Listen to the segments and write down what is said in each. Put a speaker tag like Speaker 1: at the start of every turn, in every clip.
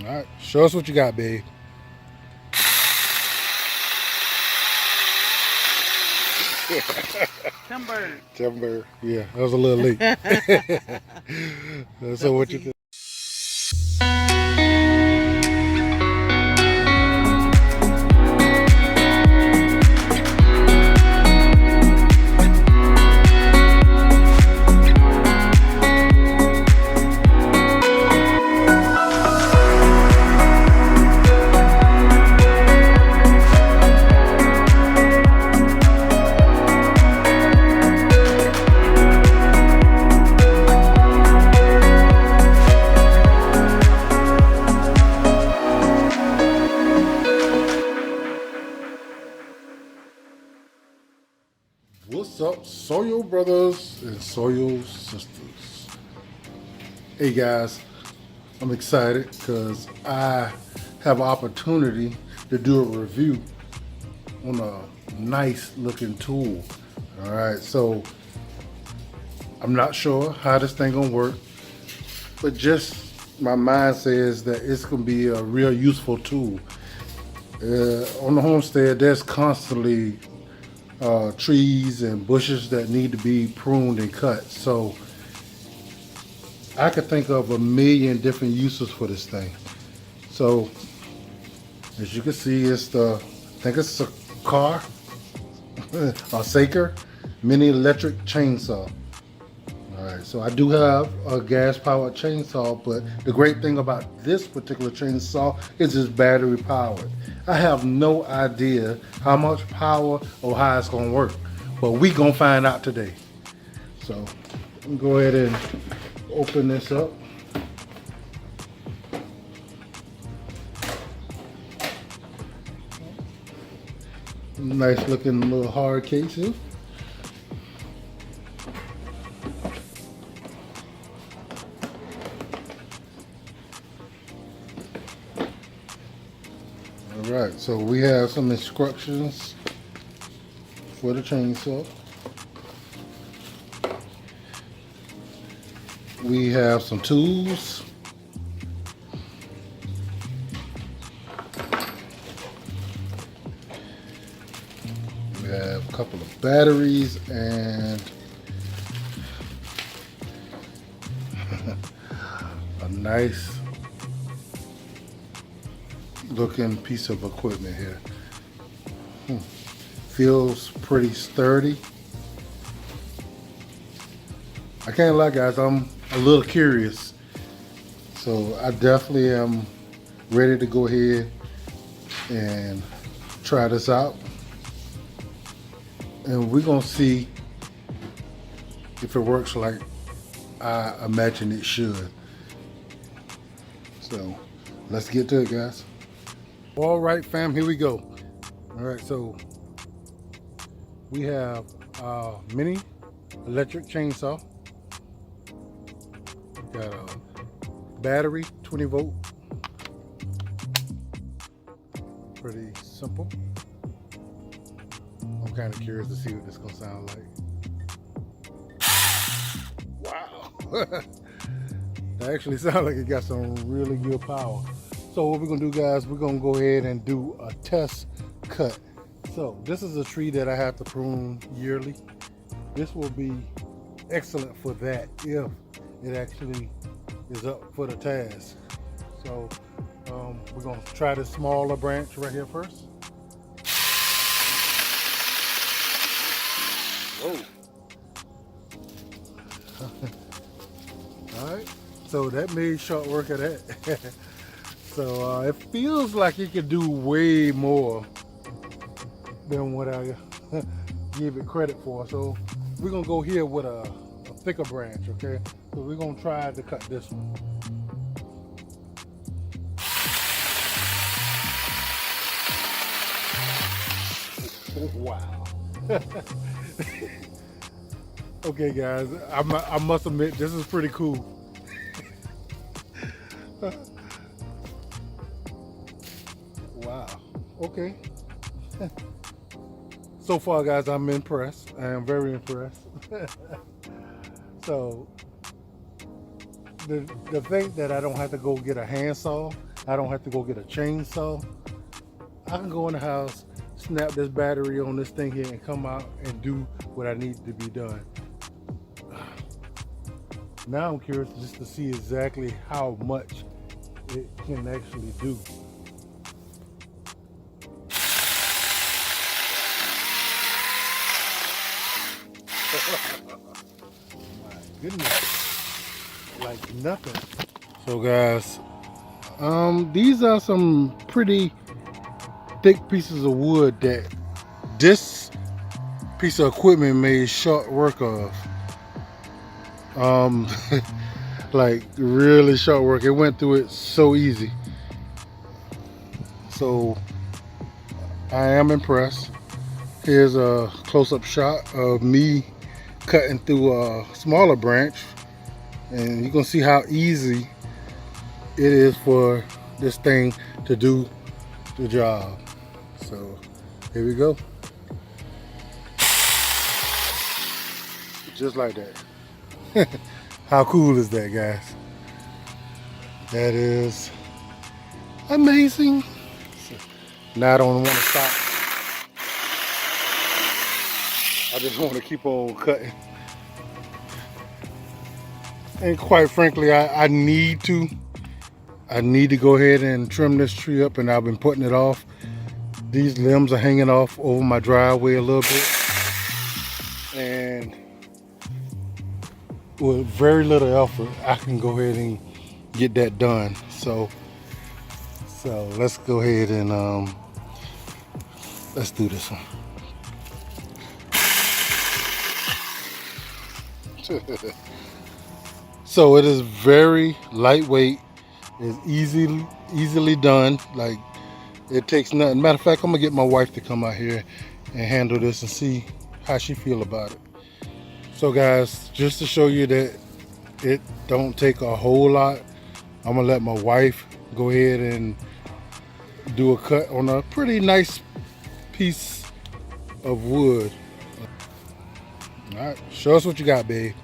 Speaker 1: All right, show us what you got, babe.
Speaker 2: Timber.
Speaker 1: Timber. Yeah, that was a little late. So what you think? What's up, Soil brothers and Soil sisters? Hey guys, I'm excited because I have an opportunity to do a review on a nice looking tool. All right, so I'm not sure how this thing gonna work, but just my mind says that it's gonna be a real useful tool. On the homestead, there's constantly trees and bushes that need to be pruned and cut. So I could think of a million different uses for this thing. So as you can see, I think it's a car, a Saker mini electric chainsaw. All right, so I do have a gas powered chainsaw, but the great thing about this particular chainsaw is it's battery powered. I have no idea how much power or how it's gonna work, but we gonna find out today. So let me go ahead and open this up. Nice looking little hard case here. All right, so we have some instructions for the chainsaw. We have some tools. We have a couple of batteries and a nice looking piece of equipment here. Feels pretty sturdy. I can't lie guys, I'm a little curious. So I definitely am ready to go ahead and try this out. And we're gonna see if it works like I imagine it should. So let's get to it guys. All right fam, here we go. All right, so we have a mini electric chainsaw. We got a battery, 20 volt. Pretty simple. I'm kind of curious to see what this is gonna sound like. Wow. That actually sounds like it got some really good power. So what we're gonna do guys, we're gonna go ahead and do a test cut. So this is a tree that I have to prune yearly. This will be excellent for that if it actually is up for the task. So we're gonna try this smaller branch right here first. Whoa. All right, so that made short work of that. So it feels like it could do way more than what I give it credit for. So we're gonna go here with a thicker branch, okay? So we're gonna try to cut this one. Wow. Okay guys, I must admit this is pretty cool. Wow, okay. So far guys, I'm impressed. I am very impressed. So the thing that I don't have to go get a handsaw, I don't have to go get a chainsaw. I can go in the house, snap this battery on this thing here, and come out and do what I need to be done. Now I'm curious just to see exactly how much it can actually do. My goodness, like nothing. So guys, these are some pretty thick pieces of wood that this piece of equipment made short work of. Like really short work. It went through it so easy. So I am impressed. Here's a close-up shot of me cutting through a smaller branch, and you can see how easy it is for this thing to do the job. So here we go. Just like that. How cool is that, guys? That is amazing. Now I don't want to stop. I just want to keep on cutting. And quite frankly, I need to go ahead and trim this tree up, and I've been putting it off. These limbs are hanging off over my driveway a little bit. And with very little effort, I can go ahead and get that done. So let's go ahead and let's do this one. So it is very lightweight. It's easily done. Like, it takes nothing. Matter of fact, I'm gonna get my wife to come out here and handle this and see how she feel about it. So guys, just to show you that it don't take a whole lot, I'm gonna let my wife go ahead and do a cut on a pretty nice piece of wood. All right, show us what you got, babe.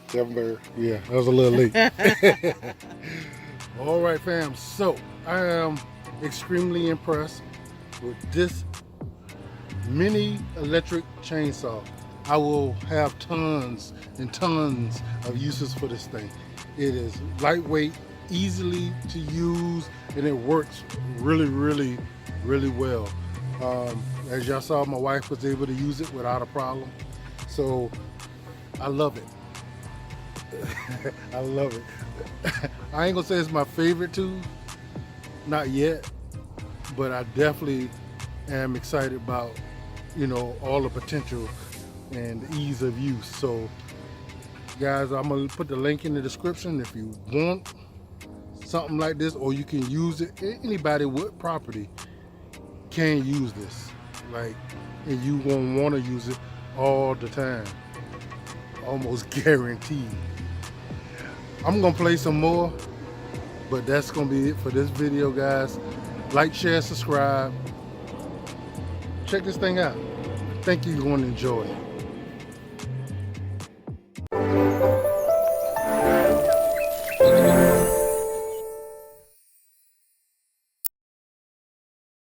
Speaker 1: Timber. Yeah, that was a little late. All right, fam. So I am extremely impressed with this mini electric chainsaw. I will have tons and tons of uses for this thing. It is lightweight, easily to use, and it works really well. As y'all saw, my wife was able to use it without a problem. So I love it. I love it. I ain't gonna say it's my favorite tool, not yet, but I definitely am excited about, you know, all the potential and the ease of use. So guys, I'm gonna put the link in the description if you want something like this, or you can use it. Anybody with property can use this, like, and you won't want to use it all the time, almost guaranteed. I'm gonna play some more, but that's gonna be it for this video, guys. Like, share, subscribe. Check this thing out. I think you're going to enjoy it.